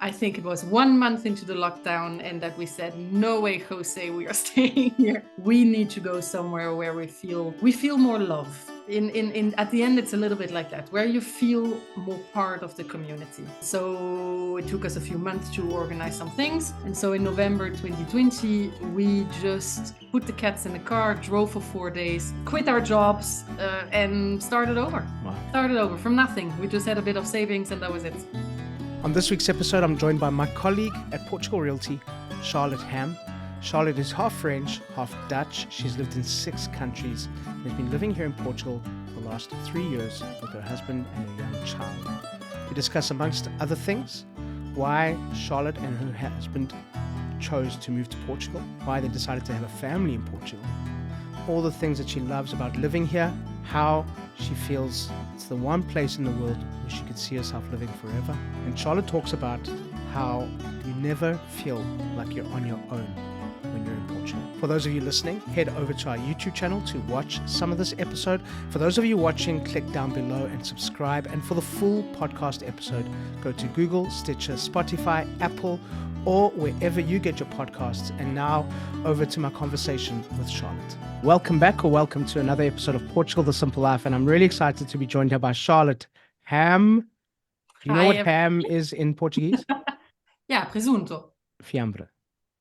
I think it was 1 month into the lockdown and that we said, no way, Jose, we are staying here. We need to go somewhere where we feel more love. At the end, it's a little bit like that, where you feel more part of the community. So it took us a few months to organize some things. And so in November 2020, we just put the cats in the car, drove for 4 days, quit our jobs, and started over. Wow. Started over from nothing. We just had a bit of savings and that was it. On this week's episode, I'm joined by my colleague at Portugal Realty, Charlotte Ham. Charlotte is half French, half Dutch. She's lived in 6 countries and has been living here in Portugal for the last 3 years with her husband and a young child. We discuss, amongst other things, why Charlotte and her husband chose to move to Portugal, why they decided to have a family in Portugal, all the things that she loves about living here, how she feels it's the one place in the world where she could see herself living forever. And Charlotte talks about how you never feel like you're on your own when you're in Portugal. For those of you listening, head over to our YouTube channel to watch some of this episode. For those of you watching, click down below and subscribe. And for the full podcast episode, go to Google, Stitcher, Spotify, Apple, or wherever you get your podcasts. And now over to my conversation with Charlotte. Welcome back, or welcome to another episode of Portugal, The Simple Life. And I'm really excited to be joined here by Charlotte Ham. Do you know what ham is in Portuguese? Yeah, presunto. Fiambre.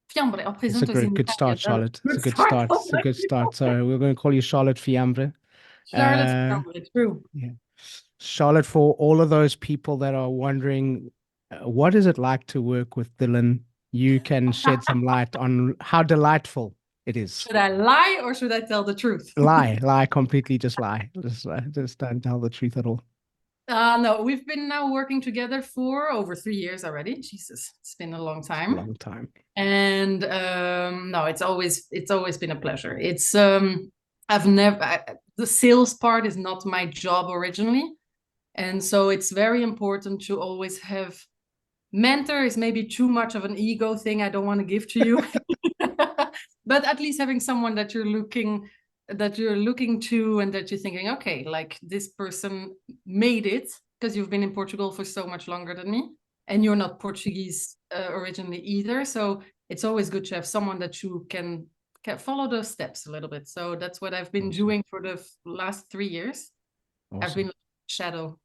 Fiambre. Oh, It's presunto a good start, Charlotte. It's a good start. It's a good start. So we're going to call you Charlotte Fiambre. Charlotte Fiambre, true. Yeah. Charlotte, for all of those people that are wondering, what is it like to work with Dylan? You can shed some light on how delightful it is. Should I lie or should I tell the truth? Lie, completely just lie. Just don't tell the truth at all. No, we've been now working together for over 3 years already. Jesus, it's been a long time. And no, it's always been a pleasure. It's the sales part is not my job originally, and so it's very important to always have. Mentor is maybe too much of an ego thing I don't want to give to you, but at least having someone that you're looking to and that you're thinking, okay, like this person made it, because you've been in Portugal for so much longer than me and you're not Portuguese originally either. So it's always good to have someone that you can follow those steps a little bit. So that's what I've been doing for the last 3 years. Awesome. I've been shadow.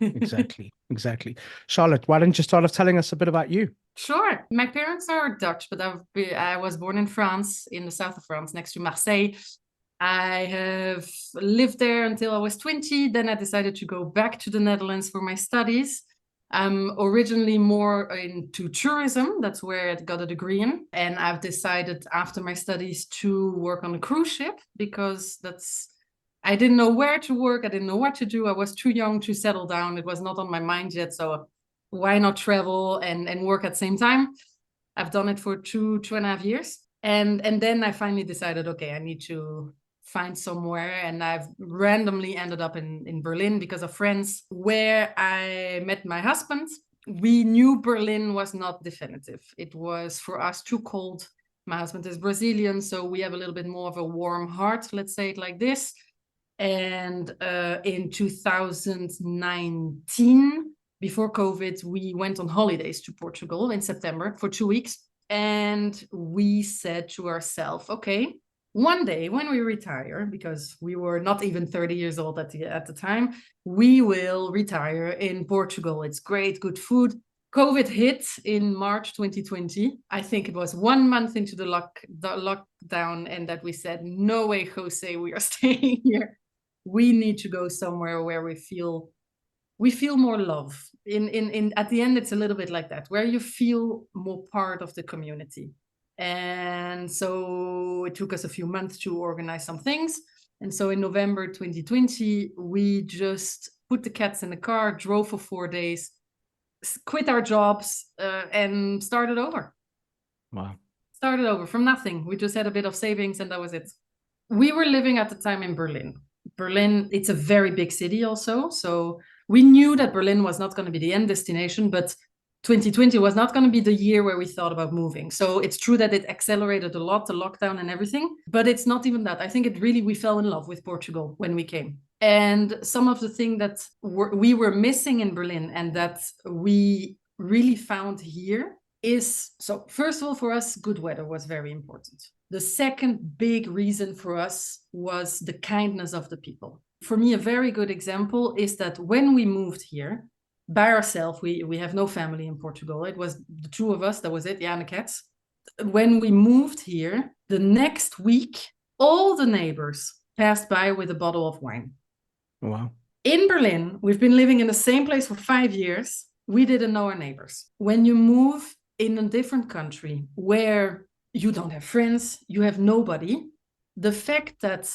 Exactly. Charlotte, why don't you start off telling us a bit about you? Sure. My parents are Dutch, but I was born in France, in the south of France, next to Marseille. I have lived there until I was 20. Then I decided to go back to the Netherlands for my studies. I'm originally more into tourism. That's where I got a degree in. And I've decided after my studies to work on a cruise ship, because I didn't know where to work. I didn't know what to do. I was too young to settle down. It was not on my mind yet. So why not travel and work at the same time? I've done it for two and a half years. And then I finally decided, okay, I need to find somewhere. And I've randomly ended up in Berlin because of friends, where I met my husband. We knew Berlin was not definitive. It was for us too cold. My husband is Brazilian, so we have a little bit more of a warm heart, let's say it like this. And in 2019, before COVID, we went on holidays to Portugal in September for 2 weeks. And we said to ourselves, okay, one day when we retire, because we were not even 30 years old at the time, we will retire in Portugal. It's great, good food. COVID hit in March 2020. I think it was 1 month into the lockdown and that we said, no way, Jose, we are staying here. We need to go somewhere where we feel more love. At the end, it's a little bit like that, where you feel more part of the community. And so it took us a few months to organize some things. And so in November 2020, we just put the cats in the car, drove for 4 days, quit our jobs, and started over. Wow. Started over from nothing. We just had a bit of savings and that was it. We were living at the time in Berlin. Berlin, it's a very big city also. So we knew that Berlin was not going to be the end destination, but 2020 was not going to be the year where we thought about moving. So it's true that it accelerated a lot, the lockdown and everything, but it's not even that. I think we fell in love with Portugal when we came. And some of the things that we were missing in Berlin and that we really found here is, so first of all, for us, good weather was very important. The second big reason for us was the kindness of the people. For me, a very good example is that when we moved here by ourselves, we have no family in Portugal. It was the two of us, that was it, yeah, and the cats. When we moved here, the next week, all the neighbors passed by with a bottle of wine. Wow. In Berlin, we've been living in the same place for 5 years. We didn't know our neighbors. When you move in a different country where you don't have friends, you have nobody, the fact that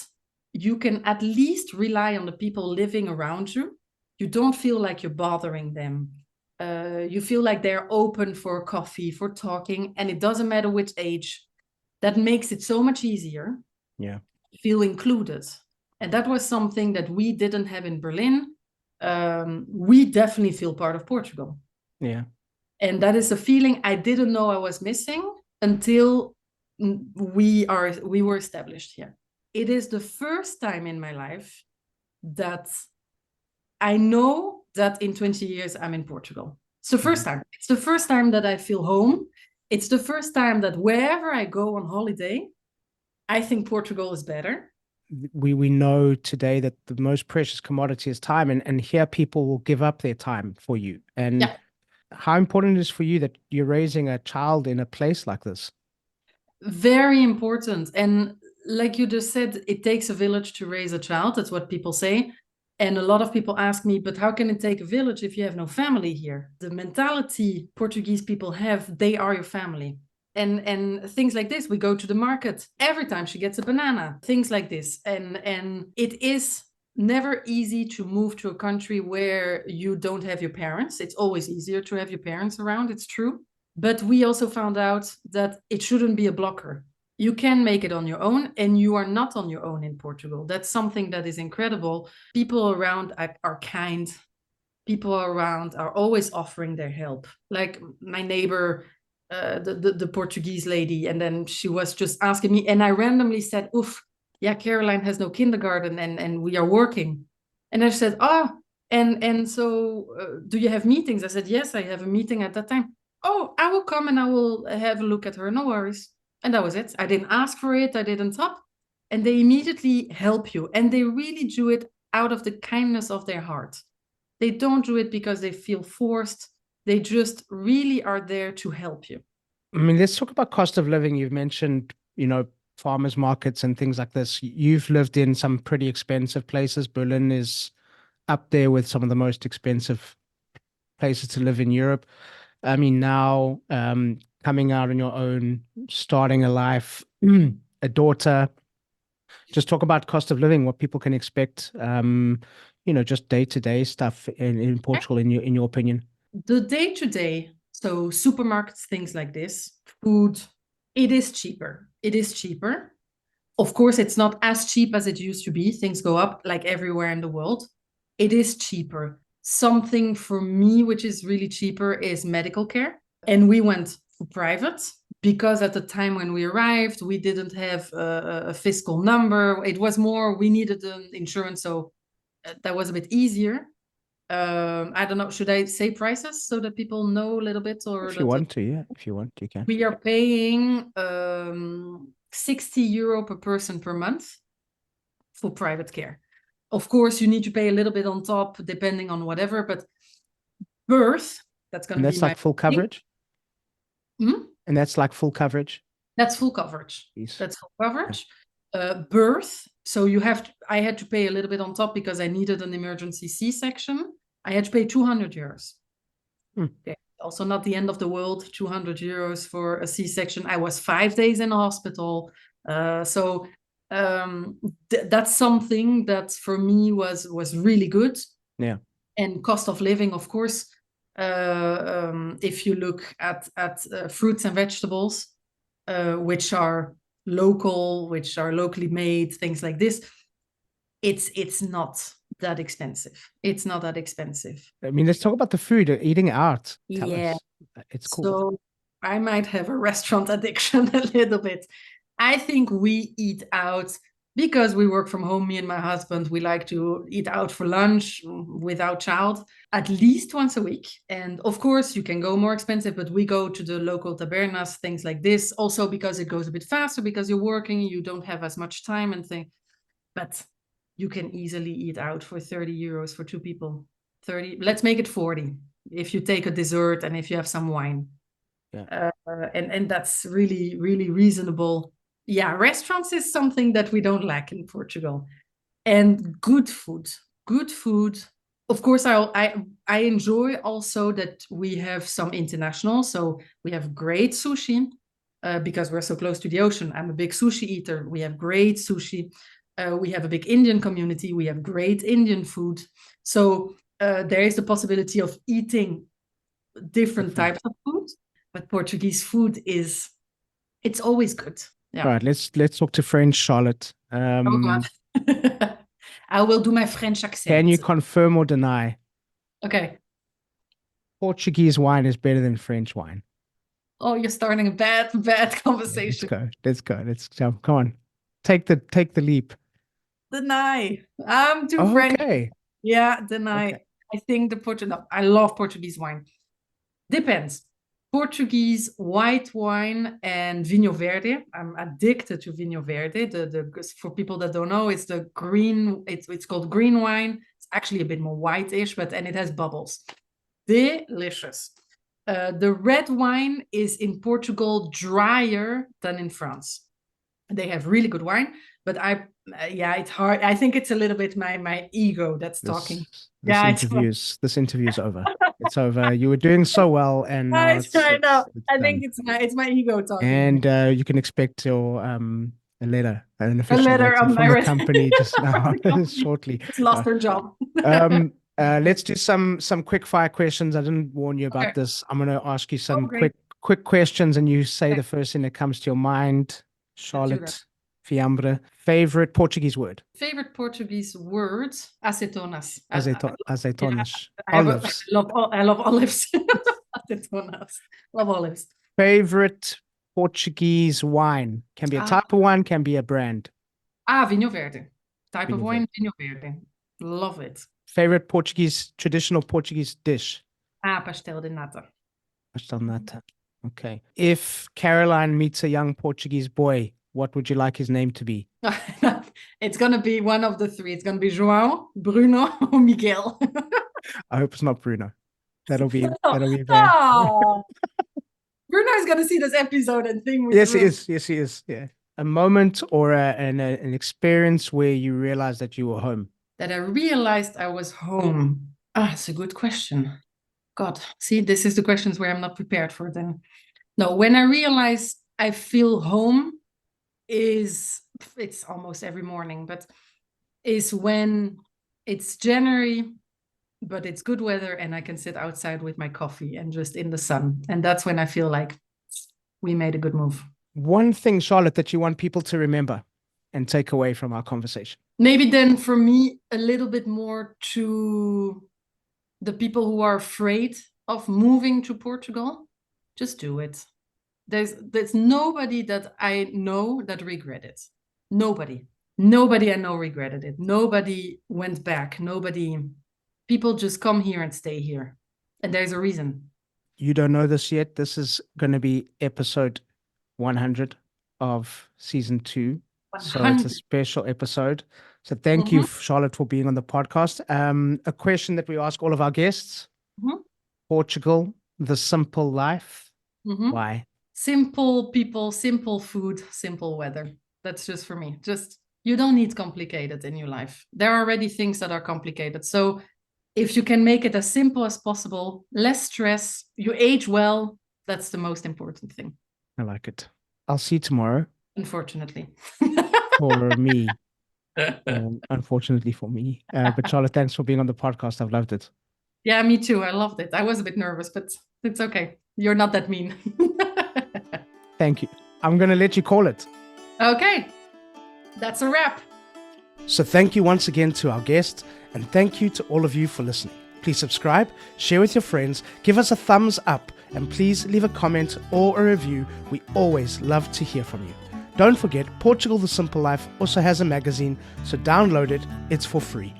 you can at least rely on the people living around you, you don't feel like you're bothering them. You feel like they're open for coffee, for talking, and it doesn't matter which age. That makes it so much easier. Yeah. Feel included. And that was something that we didn't have in Berlin. We definitely feel part of Portugal. Yeah. And that is a feeling I didn't know I was missing until we were established here. It is the first time in my life that I know that in 20 years I'm in Portugal. It's the first time. It's the first time that I feel home. It's the first time that wherever I go on holiday, I think Portugal is better. We know today that the most precious commodity is time, and here people will give up their time for you. And Yeah. how important it is for you that you're raising a child in a place like this? Very important. And like you just said, it takes a village to raise a child. That's what people say. And a lot of people ask me, but how can it take a village if you have no family here? The mentality Portuguese people have, they are your family. And things like this, we go to the market every time she gets a banana, things like this. And it is never easy to move to a country where you don't have your parents. It's always easier to have your parents around, it's true. But we also found out that it shouldn't be a blocker. You can make it on your own, and you are not on your own in Portugal. That's something that is incredible. People around are kind. People around are always offering their help. Like my neighbor, the Portuguese lady, and then she was just asking me, and I randomly said, "Oof, yeah, Caroline has no kindergarten, and we are working." And I said, "Oh, and so do you have meetings?" I said, "Yes, I have a meeting at that time." "Oh, I will come and I will have a look at her. No worries." And that was it. I didn't ask for it. I didn't top. And they immediately help you. And they really do it out of the kindness of their heart. They don't do it because they feel forced. They just really are there to help you. I mean, let's talk about cost of living. You've mentioned, farmers markets and things like this. You've lived in some pretty expensive places. Berlin is up there with some of the most expensive places to live in Europe. I mean, now coming out on your own, starting a life, a daughter, just talk about cost of living, what people can expect, just day-to-day stuff in Portugal, in your opinion. The day-to-day, so supermarkets, things like this, food, it is cheaper. It is cheaper. Of course, it's not as cheap as it used to be. Things go up like everywhere in the world. It is cheaper. Something for me, which is really cheaper, is medical care. And we went for private because at the time when we arrived, we didn't have a fiscal number. It was more, we needed an insurance. So that was a bit easier. I don't know, should I say prices so that people know a little bit? Or If you want to, yeah. If you want, you can. we are paying 60 euro per person per month for private care. Of course, you need to pay a little bit on top, depending on whatever, but birth, that's going to be that's like full coverage? And that's like full coverage? That's full coverage. Jeez. That's full coverage. Birth, so I had to pay a little bit on top because I needed an emergency C-section. I had to pay 200 euros. Okay. Also not the end of the world, 200 euros for a C-section. I was 5 days in a hospital. So that's something that for me was really good. Yeah. And cost of living, of course, if you look at fruits and vegetables, which are local, which are locally made, things like this, it's not that expensive. It's not that expensive. I mean, let's talk about the food, eating out. Tell us. It's cool. So I might have a restaurant addiction a little bit. I think we eat out because we work from home, me and my husband, we like to eat out for lunch without child at least once a week. And of course, you can go more expensive, but we go to the local tabernas, things like this. Also because it goes a bit faster, because you're working, you don't have as much time and things. But you can easily eat out for 30 euros for two people. 30, let's make it 40 if you take a dessert and if you have some wine. Yeah. And that's really, really reasonable. Yeah, restaurants is something that we don't lack in Portugal. And good food. Good food. Of course, I enjoy also that we have some international. So we have great sushi because we're so close to the ocean. I'm a big sushi eater. We have great sushi. We have a big Indian community. We have great Indian food. So there is the possibility of eating different types of food. But Portuguese food it's always good. Yeah. All right, let's talk to French, Charlotte. Oh God. I will do my French accent. Can you confirm or deny? Okay. Portuguese wine is better than French wine. Oh, you're starting a bad conversation. Let's go. Let's jump. Come on. Take the leap. Deny. I'm too French. Okay. Yeah, deny. Okay. I think I love Portuguese wine. Depends. Portuguese white wine and Vinho Verde. I'm addicted to Vinho Verde. For people that don't know, it's the green. It's called green wine. It's actually a bit more whitish, and it has bubbles. Delicious. The red wine is in Portugal drier than in France. They have really good wine, but it's hard. I think it's a little bit my ego that's talking. This interview's over. It's over. You were doing so well, and now I know. I done. think it's my ego talking. And you can expect your a letter, an official letter from my the company just now shortly. It's lost her job. Let's do some quick fire questions. I didn't warn you about this. I'm going to ask you some quick questions, and you say the first thing that comes to your mind. Charlotte Fiambre, favorite Portuguese word? Favorite Portuguese word? Acetonas. Azeitonas. Olives. I love olives. Acetonas. Love olives. Favorite Portuguese wine? Can be a type of wine, can be a brand. Vinho Verde. Type of wine, Vinho Verde. Love it. Favorite traditional Portuguese dish? Pastel de nata. Pastel de nata. Okay. If Caroline meets a young Portuguese boy, what would you like his name to be? It's going to be one of the three. It's going to be João, Bruno, or Miguel. I hope it's not Bruno. That'll be bad. Oh. Bruno is going to see this episode and think Yes, he is. Yeah. A moment or an experience where you realized that you were home. That I realized I was home. It's a good question. God, see, this is the questions where I'm not prepared for them. No, when I realize I feel home it's almost every morning, but is when it's January, but it's good weather and I can sit outside with my coffee and just in the sun. And that's when I feel like we made a good move. One thing, Charlotte, that you want people to remember and take away from our conversation? Maybe then for me, a little bit more to the people who are afraid of moving to Portugal, just do it. There's nobody that I know that regretted it. Nobody I know regretted it. Nobody went back. People just come here and stay here. And there's a reason. You don't know this yet. This is going to be episode 100 of season 2. 100. So it's a special episode. So thank you, Charlotte, for being on the podcast. A question that we ask all of our guests. Portugal, the simple life. Why? Simple people, simple food, simple weather. That's just for me. Just, you don't need complicated in your life. There are already things that are complicated. So if you can make it as simple as possible, less stress, you age well, that's the most important thing. I like it. I'll see you tomorrow. Unfortunately. For me. Unfortunately for me. But Charlotte, thanks for being on the podcast. I've loved it. Yeah, me too. I loved it. I was a bit nervous, but it's okay. You're not that mean. Thank you. I'm going to let you call it. Okay. That's a wrap. So thank you once again to our guests, and thank you to all of you for listening. Please subscribe, share with your friends, give us a thumbs up, and please leave a comment or a review. We always love to hear from you. Don't forget, Portugal The Simple Life also has a magazine, so download it, it's for free.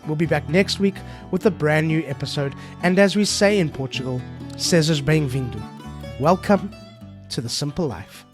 We'll be back next week with a brand new episode, and as we say in Portugal, sejas bem-vindo. Welcome to The Simple Life.